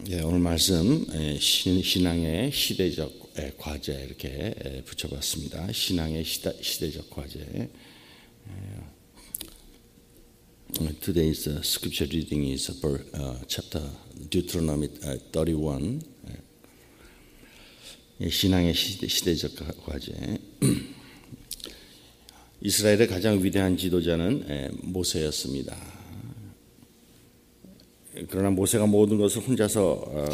오늘 말씀 신앙의 시대적 과제 이렇게 붙여봤습니다. 신앙의 시대적 과제. Today's scripture reading is chapter Deuteronomy 31. 신앙의 시대적 과제. 이스라엘의 가장 위대한 지도자는 모세였습니다. 그러나 모세가 모든 것을 혼자서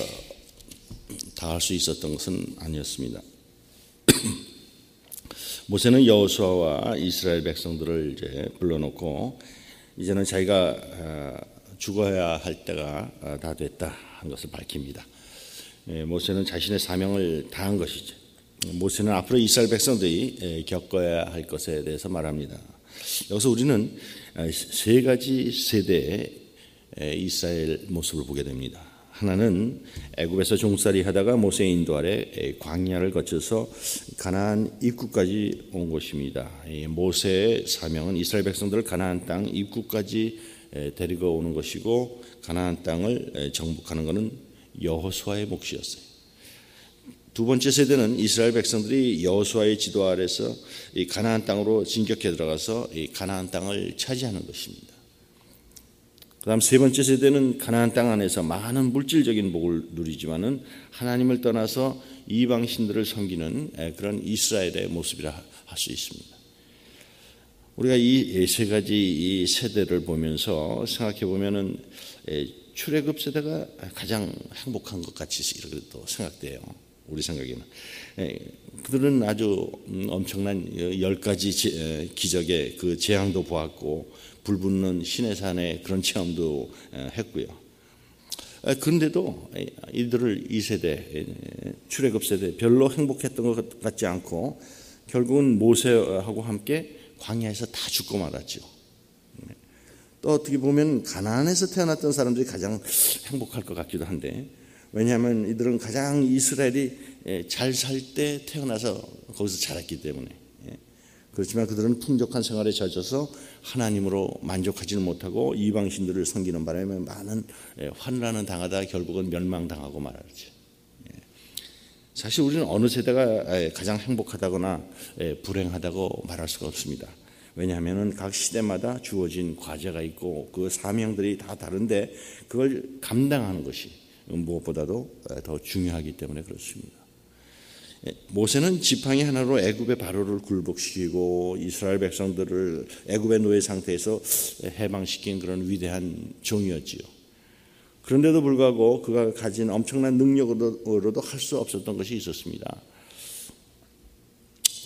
다 할 수 있었던 것은 아니었습니다. 모세는 여호수아와 이스라엘 백성들을 이제 불러놓고 이제는 자기가 죽어야 할 때가 다 됐다 한 것을 밝힙니다. 모세는 자신의 사명을 다한 것이죠. 모세는 앞으로 이스라엘 백성들이 겪어야 할 것에 대해서 말합니다. 여기서 우리는 세 가지 세대의 이스라엘 모습을 보게 됩니다. 하나는 애굽에서 종살이 하다가 모세의 인도 아래 광야를 거쳐서 가나안 입구까지 온 것입니다. 모세의 사명은 이스라엘 백성들을 가나안 땅 입구까지 데리고 오는 것이고, 가나안 땅을 정복하는 것은 여호수아의 몫이었어요. 두 번째 세대는 이스라엘 백성들이 여호수아의 지도 아래서 이 가나안 땅으로 진격해 들어가서 이 가나안 땅을 차지하는 것입니다. 그다음 세 번째 세대는 가나안 땅 안에서 많은 물질적인 복을 누리지만은 하나님을 떠나서 이방 신들을 섬기는 그런 이스라엘의 모습이라 할 수 있습니다. 우리가 이 세 가지 이 세대를 보면서 생각해 보면은 출애굽 세대가 가장 행복한 것 같이 이렇게 또 생각돼요. 우리 생각에는. 그들은 아주 엄청난 10가지 기적의 그 재앙도 보았고, 불 붙는 시내산의 그런 체험도 했고요. 그런데도 이 세대, 출애굽 세대 별로 행복했던 것 같지 않고 결국은 모세하고 함께 광야에서 다 죽고 말았죠. 또 어떻게 보면 가나안에서 태어났던 사람들이 가장 행복할 것 같기도 한데, 왜냐하면 이들은 가장 이스라엘이 잘 살 때 태어나서 거기서 자랐기 때문에. 그렇지만 그들은 풍족한 생활에 젖어서 하나님으로 만족하지는 못하고 이방신들을 섬기는 바람에 많은 환난을 당하다 결국은 멸망당하고 말았죠. 사실 우리는 어느 세대가 가장 행복하다거나 불행하다고 말할 수가 없습니다. 왜냐하면 각 시대마다 주어진 과제가 있고 그 사명들이 다 다른데 그걸 감당하는 것이 무엇보다도 더 중요하기 때문에 그렇습니다. 모세는 지팡이 하나로 애굽의 바로를 굴복시키고 이스라엘 백성들을 애굽의 노예 상태에서 해방시킨 그런 위대한 종이었지요. 그런데도 불구하고 그가 가진 엄청난 능력으로도 할 수 없었던 것이 있었습니다.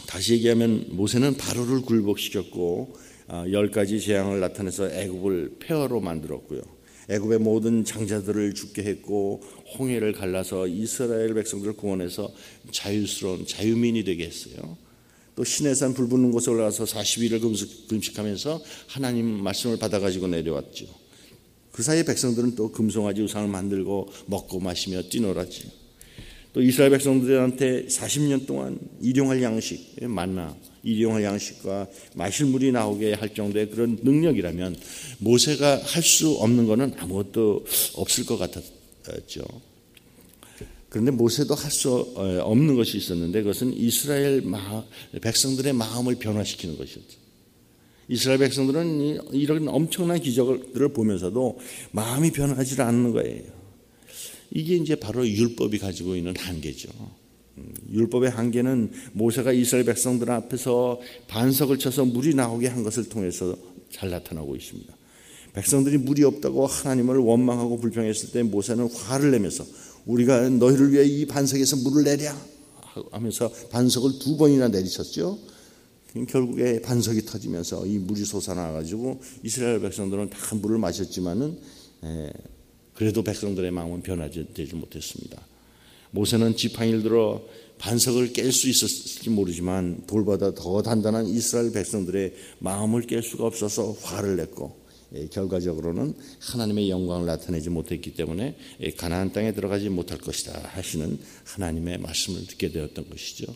다시 얘기하면 모세는 바로를 굴복시켰고 10가지 재앙을 나타내서 애굽을 폐허로 만들었고요. 애굽의 모든 장자들을 죽게 했고 홍해를 갈라서 이스라엘 백성들을 구원해서 자유스러운 자유민이 되게 했어요. 또 시내산 불 붙는 곳에 올라가서 40일을 금식하면서 하나님 말씀을 받아가지고 내려왔죠. 그 사이에 백성들은 또 금송아지 우상을 만들고 먹고 마시며 뛰놀았죠. 또 이스라엘 백성들한테 40년 동안 일용할 양식, 만나 일용할 양식과 마실 물이 나오게 할 정도의 그런 능력이라면 모세가 할 수 없는 것은 아무것도 없을 것 같았죠. 그런데 모세도 할 수 없는 것이 있었는데 그것은 이스라엘 백성들의 마음을 변화시키는 것이었죠. 이스라엘 백성들은 이런 엄청난 기적들을 보면서도 마음이 변하지 않는 거예요. 이게 이제 바로 율법이 가지고 있는 한계죠. 율법의 한계는 모세가 이스라엘 백성들 앞에서 반석을 쳐서 물이 나오게 한 것을 통해서 잘 나타나고 있습니다. 백성들이 물이 없다고 하나님을 원망하고 불평했을 때 모세는 화를 내면서 우리가 너희를 위해 이 반석에서 물을 내랴 하면서 반석을 2번이나 내리쳤죠. 결국에 반석이 터지면서 이 물이 솟아나가지고 이스라엘 백성들은 다 물을 마셨지만은 그래도 백성들의 마음은 변화되지 못했습니다. 모세는 지팡이를 들어 반석을 깰 수 있었을지 모르지만 돌보다 더 단단한 이스라엘 백성들의 마음을 깰 수가 없어서 화를 냈고 결과적으로는 하나님의 영광을 나타내지 못했기 때문에 가나안 땅에 들어가지 못할 것이다 하시는 하나님의 말씀을 듣게 되었던 것이죠.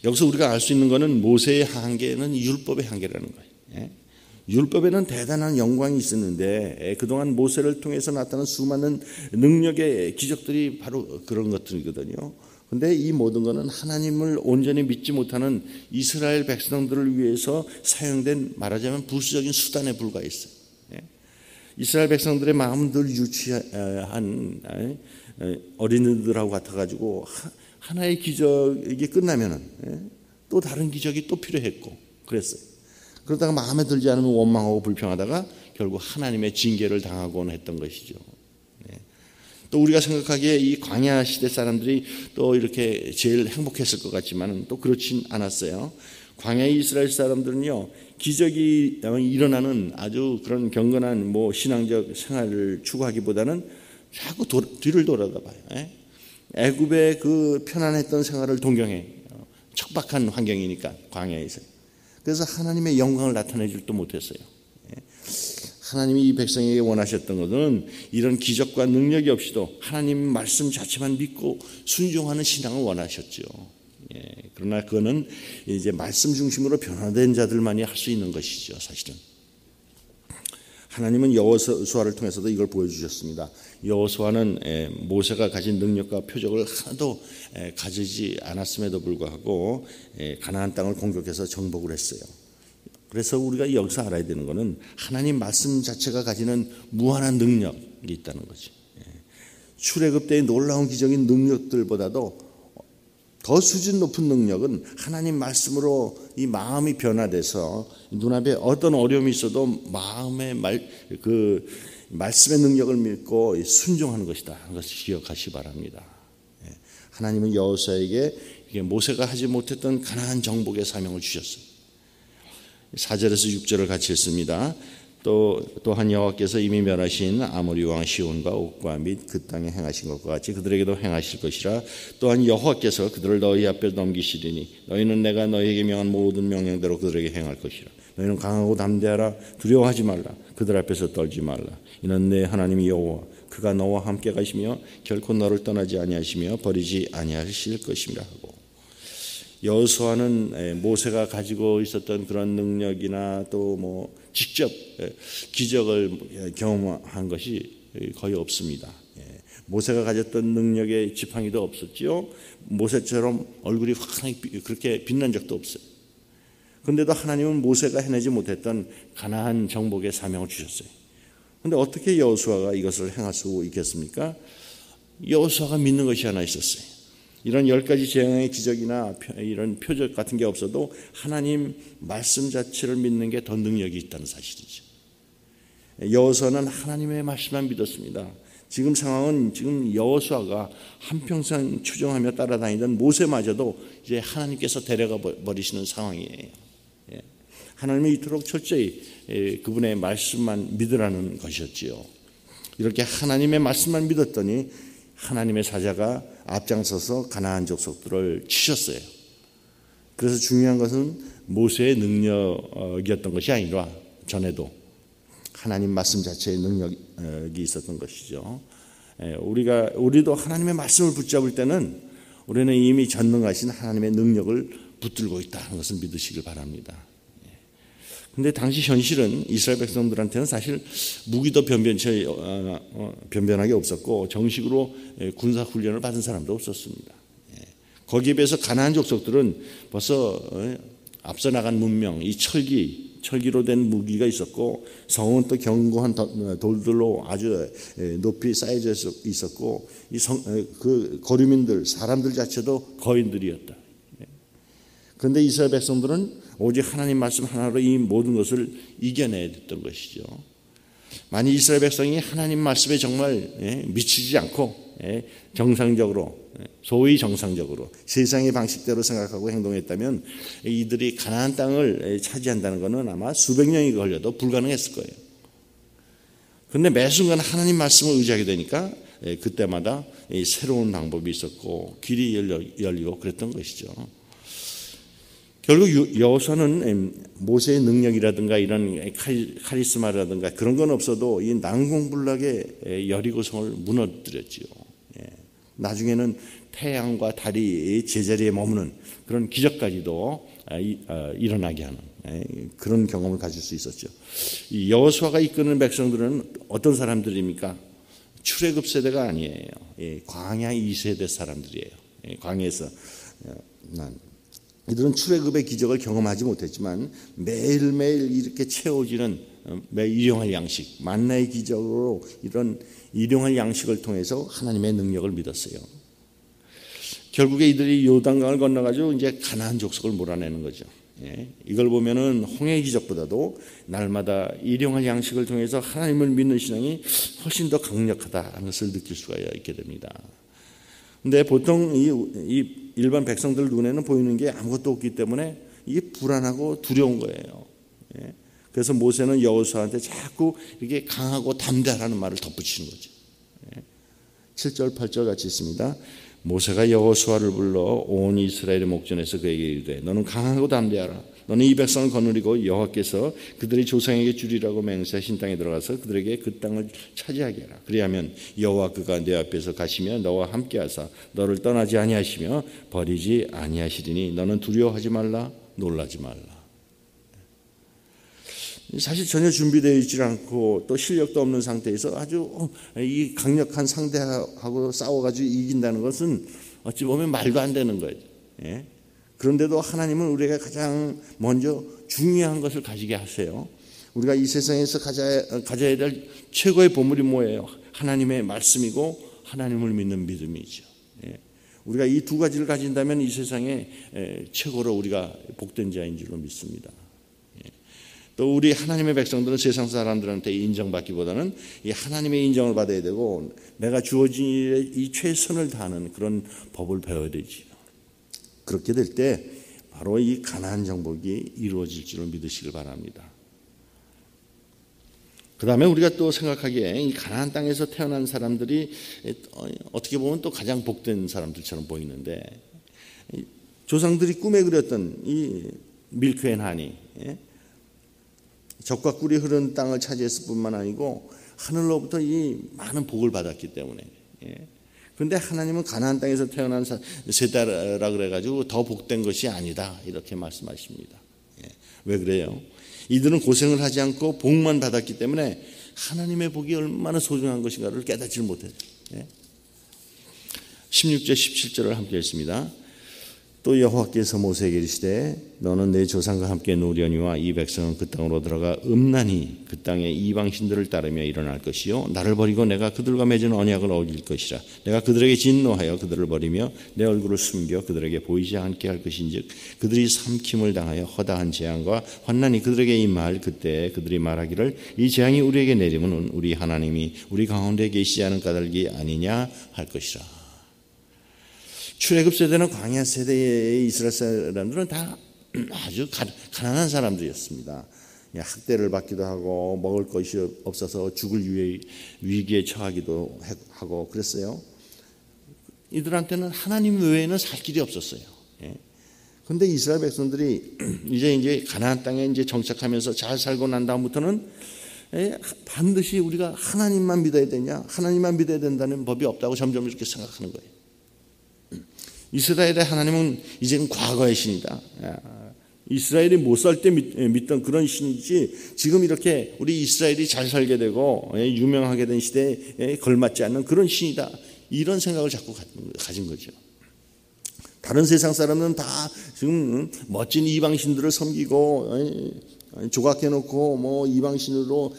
여기서 우리가 알 수 있는 것은 모세의 한계는 율법의 한계라는 거예요. 율법에는 대단한 영광이 있었는데 그동안 모세를 통해서 나타난 수많은 능력의 기적들이 바로 그런 것들이거든요. 그런데 이 모든 것은 하나님을 온전히 믿지 못하는 이스라엘 백성들을 위해서 사용된 말하자면 부수적인 수단에 불과했어요. 이스라엘 백성들의 마음은 늘 유치한 어린이들하고 같아가지고 하나의 기적이 끝나면은 또 다른 기적이 또 필요했고 그랬어요. 그러다가 마음에 들지 않으면 원망하고 불평하다가 결국 하나님의 징계를 당하곤 했던 것이죠. 또 우리가 생각하기에 이 광야 시대 사람들이 또 이렇게 제일 행복했을 것 같지만 또 그렇진 않았어요. 광야의 이스라엘 사람들은요, 기적이 일어나는 아주 그런 경건한 신앙적 생활을 추구하기보다는 자꾸 뒤를 돌아다봐요. 애굽의 그 편안했던 생활을 동경해. 척박한 환경이니까 광야에서. 그래서 하나님의 영광을 나타내 줄도 못했어요. 하나님이 이 백성에게 원하셨던 것은 이런 기적과 능력이 없이도 하나님 말씀 자체만 믿고 순종하는 신앙을 원하셨죠. 그러나 그거는 이제 말씀 중심으로 변화된 자들만이 할 수 있는 것이죠, 사실은. 하나님은 여호수아를 통해서도 이걸 보여주셨습니다. 여호수아는 모세가 가진 능력과 표적을 하나도 가지지 않았음에도 불구하고 가나안 땅을 공격해서 정복을 했어요. 그래서 우리가 여기서 알아야 되는 것은 하나님 말씀 자체가 가지는 무한한 능력이 있다는 거지. 출애굽 때의 놀라운 기적인 능력들보다도 더 수준 높은 능력은 하나님 말씀으로 이 마음이 변화돼서 눈앞에 어떤 어려움이 있어도 마음의 말씀의 능력을 믿고 순종하는 것이다 하는 것을 기억하시기 바랍니다. 하나님은 여호수아에게 모세가 하지 못했던 가나안 정복의 사명을 주셨어요. 4절에서 6절을 같이 읽습니다. 또한 여호와께서 이미 멸하신 아모리 왕 시온과 옥과 및 그 땅에 행하신 것과 같이 그들에게도 행하실 것이라. 또한 여호와께서 그들을 너희 앞에 넘기시리니 너희는 내가 너희에게 명한 모든 명령대로 그들에게 행할 것이라. 너희는 강하고 담대하라. 두려워하지 말라. 그들 앞에서 떨지 말라. 이는 내 하나님 여호와 그가 너와 함께 가시며 결코 너를 떠나지 아니하시며 버리지 아니하실 것이라 하고, 여호수아는 모세가 가지고 있었던 그런 능력이나 또 직접 기적을 경험한 것이 거의 없습니다. 모세가 가졌던 능력의 지팡이도 없었지요. 모세처럼 얼굴이 환하게 그렇게 빛난 적도 없어요. 그런데도 하나님은 모세가 해내지 못했던 가나안 정복의 사명을 주셨어요. 그런데 어떻게 여호수아가 이것을 행할 수 있겠습니까? 여호수아가 믿는 것이 하나 있었어요. 이런 10가지 재앙의 기적이나 이런 표적 같은 게 없어도 하나님 말씀 자체를 믿는 게 더 능력이 있다는 사실이죠. 여호수아는 하나님의 말씀만 믿었습니다. 지금 상황은 지금 여호수아가 한평생 추종하며 따라다니던 모세마저도 이제 하나님께서 데려가 버리시는 상황이에요. 하나님이 이토록 철저히 그분의 말씀만 믿으라는 것이었지요. 이렇게 하나님의 말씀만 믿었더니 하나님의 사자가 앞장서서 가나안 족속들을 치셨어요. 그래서 중요한 것은 모세의 능력이었던 것이 아니라 전에도 하나님 말씀 자체의 능력이 있었던 것이죠. 우리도 하나님의 말씀을 붙잡을 때는 우리는 이미 전능하신 하나님의 능력을 붙들고 있다는 것을 믿으시길 바랍니다. 그런데 당시 현실은 이스라엘 백성들한테는 사실 무기도 변변하게 없었고 정식으로 군사 훈련을 받은 사람도 없었습니다. 거기에 비해서 가나안 족속들은 벌써 앞서 나간 문명, 이 철기로 된 무기가 있었고 성은 또 견고한 돌들로 아주 높이 쌓여져 있었고 그 거류민들, 사람들 자체도 거인들이었다. 그런데 이스라엘 백성들은 오직 하나님 말씀 하나로 이 모든 것을 이겨내야 됐던 것이죠. 만약 이스라엘 백성이 하나님 말씀에 정말 미치지 않고 정상적으로, 소위 정상적으로 세상의 방식대로 생각하고 행동했다면 이들이 가나안 땅을 차지한다는 것은 아마 수백 년이 걸려도 불가능했을 거예요. 그런데 매 순간 하나님 말씀을 의지하게 되니까 그때마다 새로운 방법이 있었고 길이 열리고 그랬던 것이죠. 결국 여호수아는 모세의 능력이라든가 이런 카리스마라든가 그런 건 없어도 이 난공불락의 여리고성을 무너뜨렸지요. 나중에는 태양과 달이 제자리에 머무는 그런 기적까지도 일어나게 하는. 그런 경험을 가질 수 있었죠. 이 여호수아가 이끄는 백성들은 어떤 사람들입니까? 출애굽 세대가 아니에요. 광야 2세대 사람들이에요. 광야에서 난 이들은 출애굽의 기적을 경험하지 못했지만 매일매일 이렇게 채워지는 매일 일용할 양식, 만나의 기적으로 이런 일용할 양식을 통해서 하나님의 능력을 믿었어요. 결국에 이들이 요단강을 건너가지고 이제 가나안 족속을 몰아내는 거죠. 이걸 보면은 홍해 기적보다도 날마다 일용할 양식을 통해서 하나님을 믿는 신앙이 훨씬 더 강력하다는 것을 느낄 수가 있게 됩니다. 근데 보통 이 일반 백성들 눈에는 보이는 게 아무것도 없기 때문에 이게 불안하고 두려운 거예요. 그래서 모세는 여호수아한테 자꾸 이렇게 강하고 담대하라는 말을 덧붙이는 거죠. 7절 8절 같이 있습니다. 모세가 여호수아를 불러 온 이스라엘의 목전에서 그에게 이르되 너는 강하고 담대하라. 너는 이 백성을 거느리고 여호와께서 그들의 조상에게 주리라고 맹세하신 땅에 들어가서 그들에게 그 땅을 차지하게 하라. 그리하면 여호와 그가 내 앞에서 가시며 너와 함께하사 너를 떠나지 아니하시며 버리지 아니하시리니 너는 두려워하지 말라 놀라지 말라. 사실 전혀 준비되어 있지 않고 또 실력도 없는 상태에서 아주 이 강력한 상대하고 싸워가지고 이긴다는 것은 어찌 보면 말도 안 되는 거예요. 그런데도 하나님은 우리가 가장 먼저 중요한 것을 가지게 하세요. 우리가 이 세상에서 가져야 될 최고의 보물이 뭐예요? 하나님의 말씀이고 하나님을 믿는 믿음이죠. 우리가 이 두 가지를 가진다면 이 세상에 최고로 우리가 복된 자인 줄로 믿습니다. 또 우리 하나님의 백성들은 세상 사람들한테 인정받기보다는 이 하나님의 인정을 받아야 되고 내가 주어진 일에 이 최선을 다하는 그런 법을 배워야 되지. 그렇게 될 때 바로 이 가나안 정복이 이루어질 줄을 믿으시길 바랍니다. 그 다음에 우리가 또 생각하기에 이 가나안 땅에서 태어난 사람들이 어떻게 보면 또 가장 복된 사람들처럼 보이는데 조상들이 꿈에 그렸던 이 밀크 앤 하니 젖과 꿀이 흐르는 땅을 차지했을 뿐만 아니고 하늘로부터 이 많은 복을 받았기 때문에 그런데 하나님은 가나안 땅에서 태어난 세대라 그래가지고 더 복된 것이 아니다 이렇게 말씀하십니다. 왜 그래요? 이들은 고생을 하지 않고 복만 받았기 때문에 하나님의 복이 얼마나 소중한 것인가를 깨닫지 못해요. 16절 17절을 함께 읽습니다. 또 여호와께서 모세에게 이르시되 너는 내 조상과 함께 노려니와 이 백성은 그 땅으로 들어가 음란히 그 땅의 이방신들을 따르며 일어날 것이요 나를 버리고 내가 그들과 맺은 언약을 어길 것이라. 내가 그들에게 진노하여 그들을 버리며 내 얼굴을 숨겨 그들에게 보이지 않게 할 것인즉 그들이 삼킴을 당하여 허다한 재앙과 환난이 그들에게 임할 그때 그들이 말하기를 이 재앙이 우리에게 내리면 우리 하나님이 우리 가운데 계시지 않은 까닭이 아니냐 할 것이라. 출애굽 세대는 광야 세대의 이스라엘 사람들은 다 아주 가난한 사람들이었습니다. 학대를 받기도 하고 먹을 것이 없어서 죽을 위기에 처하기도 하고 그랬어요. 이들한테는 하나님 외에는 살 길이 없었어요. 그런데 이스라엘 백성들이 이제 가나안 땅에 이제 정착하면서 잘 살고 난 다음부터는 반드시 우리가 하나님만 믿어야 되냐, 하나님만 믿어야 된다는 법이 없다고 점점 이렇게 생각하는 거예요. 이스라엘의 하나님은 이제는 과거의 신이다. 이스라엘이 못 살 때 믿던 그런 신이지 지금 이렇게 우리 이스라엘이 잘 살게 되고 유명하게 된 시대에 걸맞지 않는 그런 신이다. 이런 생각을 자꾸 가진 거죠. 다른 세상 사람은 다 지금 멋진 이방신들을 섬기고 조각해놓고 뭐 이방신으로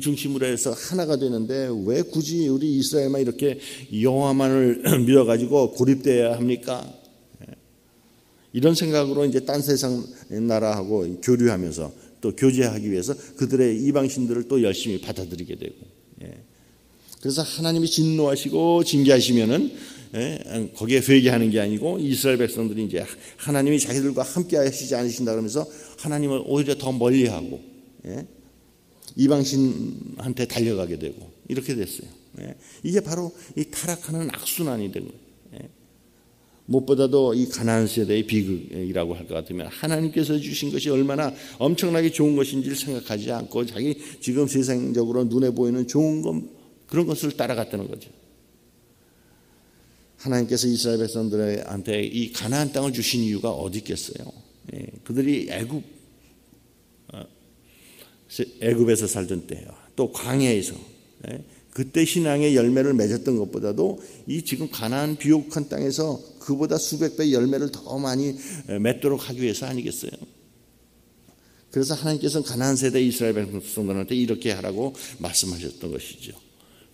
중심으로 해서 하나가 되는데 왜 굳이 우리 이스라엘만 이렇게 여호와만을 믿어가지고 고립되어야 합니까? 이런 생각으로 이제 딴 세상 나라하고 교류하면서 또 교제하기 위해서 그들의 이방신들을 또 열심히 받아들이게 되고 그래서 하나님이 진노하시고 징계하시면은 거기에 회개하는 게 아니고 이스라엘 백성들이 이제 하나님이 자기들과 함께 하시지 않으신다 그러면서 하나님을 오히려 더 멀리하고 이방신한테 달려가게 되고 이렇게 됐어요. 이게 바로 이 타락하는 악순환이 된 거예요. 무엇보다도 이 가나안 세대의 비극이라고 할 것 같으면 하나님께서 주신 것이 얼마나 엄청나게 좋은 것인지를 생각하지 않고 자기 지금 세상적으로 눈에 보이는 좋은 것 그런 것을 따라갔다는 거죠. 하나님께서 이스라엘 백성들한테 이 가나안 땅을 주신 이유가 어디 있겠어요? 그들이 애굽 애굽에서 살던 때요. 또 광야에서 그때 신앙의 열매를 맺었던 것보다도 이 지금 가나안 비옥한 땅에서 그보다 수백 배 열매를 더 많이 맺도록 하기 위해서 아니겠어요? 그래서 하나님께서는 가나안 세대 이스라엘 백성들한테 이렇게 하라고 말씀하셨던 것이죠.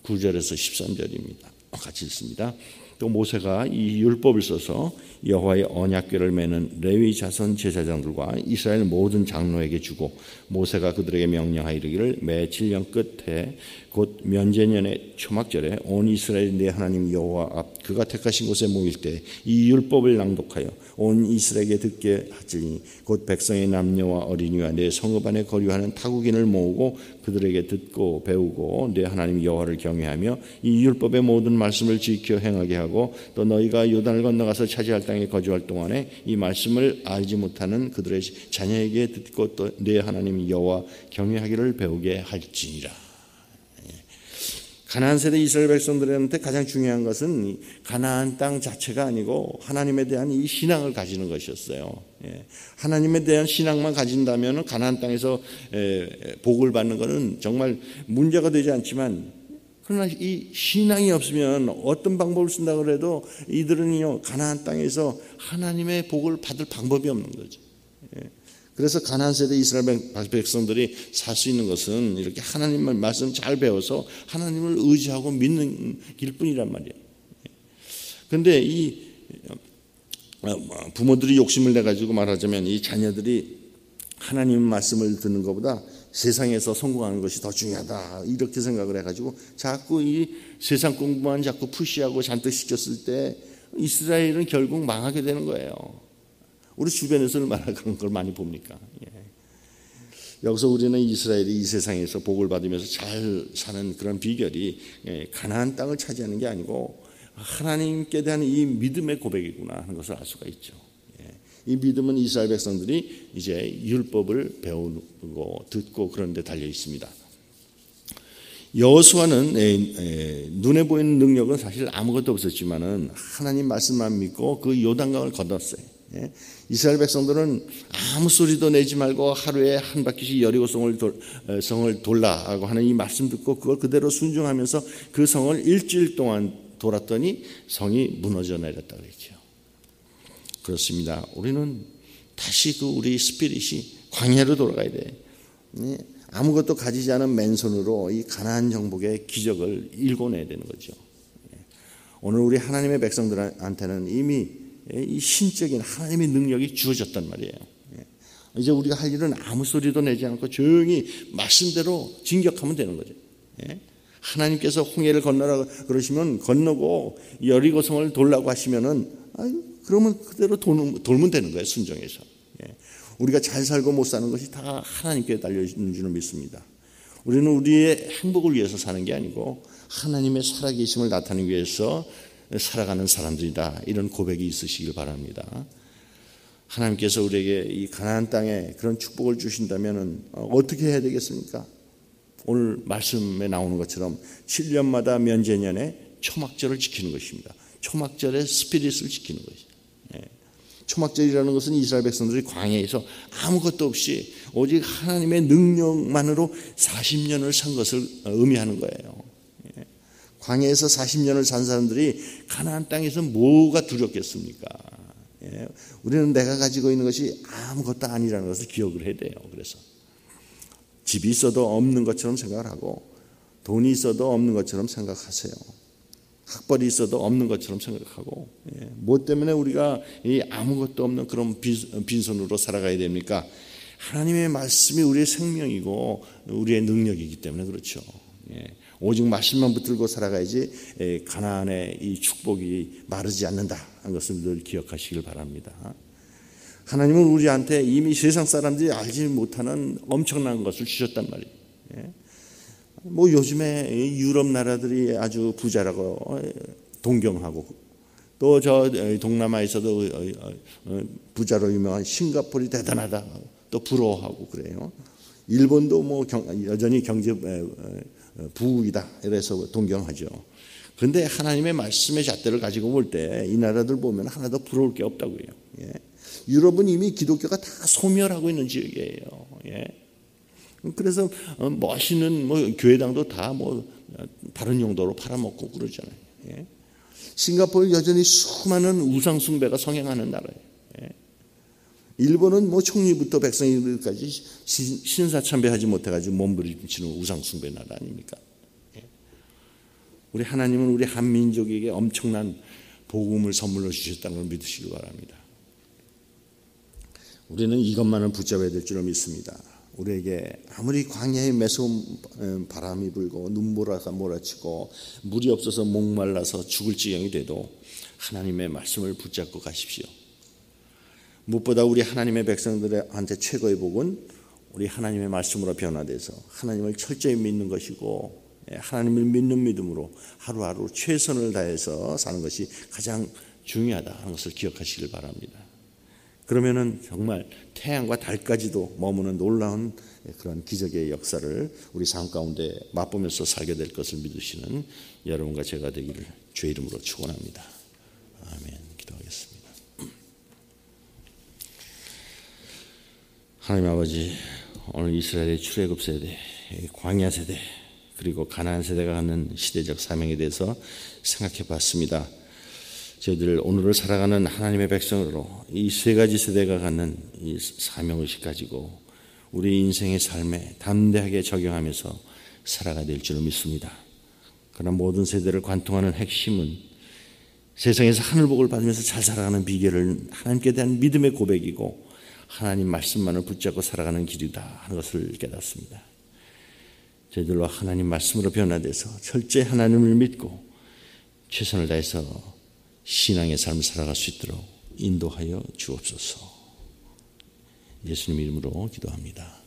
9절에서 13절입니다. 같이 읽습니다. 또 모세가 이 율법을 써서 여호와의 언약궤를 매는 레위 자손 제사장들과 이스라엘 모든 장로에게 주고 모세가 그들에게 명령하여 이르기를 매 7년 끝에 곧 면제년의 초막절에 온 이스라엘 내 하나님 여호와 앞 그가 택하신 곳에 모일 때 이 율법을 낭독하여 온 이스라엘에게 듣게 하지니 곧 백성의 남녀와 어린이와 내 성읍 안에 거류하는 타국인을 모으고 그들에게 듣고 배우고 내 하나님 여호와를 경외하며 이 율법의 모든 말씀을 지켜 행하게 하고 또 너희가 요단을 건너가서 차지할 땅에 거주할 동안에 이 말씀을 알지 못하는 그들의 자녀에게 듣고 또 내 하나님 여호와 경외하기를 배우게 할지니라. 가나안 세대 이스라엘 백성들한테 가장 중요한 것은 가나안 땅 자체가 아니고 하나님에 대한 이 신앙을 가지는 것이었어요. 하나님에 대한 신앙만 가진다면 가나안 땅에서 복을 받는 것은 정말 문제가 되지 않지만, 그러나 이 신앙이 없으면 어떤 방법을 쓴다고 해도 이들은요 가나안 땅에서 하나님의 복을 받을 방법이 없는 거죠. 그래서 가나안 세대 이스라엘 백성들이 살 수 있는 것은 이렇게 하나님의 말씀 잘 배워서 하나님을 의지하고 믿는 길뿐이란 말이에요. 그런데 이 부모들이 욕심을 내 가지고 말하자면 이 자녀들이 하나님 말씀을 듣는 것보다 세상에서 성공하는 것이 더 중요하다 이렇게 생각을 해가지고 자꾸 이 세상 공부만 자꾸 푸시하고 잔뜩 시켰을 때 이스라엘은 결국 망하게 되는 거예요. 우리 주변에서 얼마나 그런 걸 많이 봅니까? 여기서 우리는 이스라엘이 이 세상에서 복을 받으면서 잘 사는 그런 비결이 가나안 땅을 차지하는 게 아니고 하나님께 대한 이 믿음의 고백이구나 하는 것을 알 수가 있죠. 이 믿음은 이스라엘 백성들이 이제 율법을 배우고 듣고 그런 데 달려 있습니다. 여호수아는 눈에 보이는 능력은 사실 아무것도 없었지만은 하나님 말씀만 믿고 그 요단강을 건넜어요. 이스라엘 백성들은 아무 소리도 내지 말고 하루에 한 바퀴씩 여리고 성을 돌라고 하는 이 말씀 듣고 그걸 그대로 순종하면서 그 성을 일주일 동안 돌았더니 성이 무너져 내렸다고 했죠. 그렇습니다. 우리는 다시 그 우리 스피릿이 광야로 돌아가야 돼. 아무것도 가지지 않은 맨손으로 이 가나안 정복의 기적을 일궈내야 되는 거죠. 오늘 우리 하나님의 백성들한테는 이미 이 신적인 하나님의 능력이 주어졌단 말이에요. 이제 우리가 할 일은 아무 소리도 내지 않고 조용히 말씀대로 진격하면 되는 거죠. 하나님께서 홍해를 건너라 그러시면 건너고 여리고성을 돌라고 하시면은 그러면 그대로 돌면 되는 거예요. 순종해서. 우리가 잘 살고 못 사는 것이 다 하나님께 달려 있는 줄을 믿습니다. 우리는 우리의 행복을 위해서 사는 게 아니고 하나님의 살아계심을 나타내기 위해서 살아가는 사람들이다. 이런 고백이 있으시길 바랍니다. 하나님께서 우리에게 이 가나안 땅에 그런 축복을 주신다면 어떻게 해야 되겠습니까? 오늘 말씀에 나오는 것처럼 7년마다 면제년에 초막절을 지키는 것입니다. 초막절의 스피릿을 지키는 것이죠. 초막절이라는 것은 이스라엘 백성들이 광야에서 아무것도 없이 오직 하나님의 능력만으로 40년을 산 것을 의미하는 거예요. 광야에서 40년을 산 사람들이 가나안 땅에서 뭐가 두렵겠습니까? 우리는 내가 가지고 있는 것이 아무것도 아니라는 것을 기억을 해야 돼요. 그래서 집이 있어도 없는 것처럼 생각을 하고 돈이 있어도 없는 것처럼 생각하세요. 학벌이 있어도 없는 것처럼 생각하고 뭐 때문에 우리가 이 아무것도 없는 그런 빈손으로 살아가야 됩니까? 하나님의 말씀이 우리의 생명이고 우리의 능력이기 때문에 그렇죠. 오직 말씀만 붙들고 살아가야지 가나안의 이 축복이 마르지 않는다 하는 것을 늘 기억하시길 바랍니다. 하나님은 우리한테 이미 세상 사람들이 알지 못하는 엄청난 것을 주셨단 말이에요. 뭐 요즘에 유럽 나라들이 아주 부자라고 동경하고 또 저 동남아에서도 부자로 유명한 싱가포르이 대단하다 또 부러워하고 그래요. 일본도 뭐 여전히 경제 부국이다 이래서 동경하죠. 그런데 하나님의 말씀의 잣대를 가지고 볼 때 이 나라들 보면 하나도 부러울 게 없다고요. 유럽은 이미 기독교가 다 소멸하고 있는 지역이에요. 그래서 멋있는 교회당도 다 다른 용도로 팔아먹고 그러잖아요. 예. 싱가포르 여전히 수많은 우상 숭배가 성행하는 나라예요. 예. 일본은 총리부터 백성들까지 신사참배하지 못해가지고 몸부림치는 우상 숭배 나라 아닙니까? 예. 우리 하나님은 우리 한민족에게 엄청난 복음을 선물로 주셨다는 걸 믿으시기 바랍니다. 우리는 이것만을 붙잡아야 될 줄을 믿습니다. 우리에게 아무리 광야에 매서운 바람이 불고 눈보라가 몰아치고 물이 없어서 목말라서 죽을 지경이 돼도 하나님의 말씀을 붙잡고 가십시오. 무엇보다 우리 하나님의 백성들한테 최고의 복은 우리 하나님의 말씀으로 변화돼서 하나님을 철저히 믿는 것이고, 하나님을 믿는 믿음으로 하루하루 최선을 다해서 사는 것이 가장 중요하다 하는 것을 기억하시길 바랍니다. 그러면은 정말 태양과 달까지도 머무는 놀라운 그런 기적의 역사를 우리 삶 가운데 맛보면서 살게 될 것을 믿으시는 여러분과 제가 되기를 주의 이름으로 축원합니다. 아멘. 기도하겠습니다. 하나님 아버지, 오늘 이스라엘의 출애굽 세대, 광야 세대, 그리고 가나안 세대가 갖는 시대적 사명에 대해서 생각해 봤습니다. 저희들 오늘을 살아가는 하나님의 백성으로 이 세 가지 세대가 갖는 이 사명의식 가지고 우리 인생의 삶에 담대하게 적용하면서 살아가야 될 줄을 믿습니다. 그러나 모든 세대를 관통하는 핵심은 세상에서 하늘복을 받으면서 잘 살아가는 비결은 하나님께 대한 믿음의 고백이고 하나님 말씀만을 붙잡고 살아가는 길이다 하는 것을 깨닫습니다. 저희들로 하나님 말씀으로 변화돼서 철저히 하나님을 믿고 최선을 다해서 신앙의 삶을 살아갈 수 있도록 인도하여 주옵소서. 예수님 이름으로 기도합니다.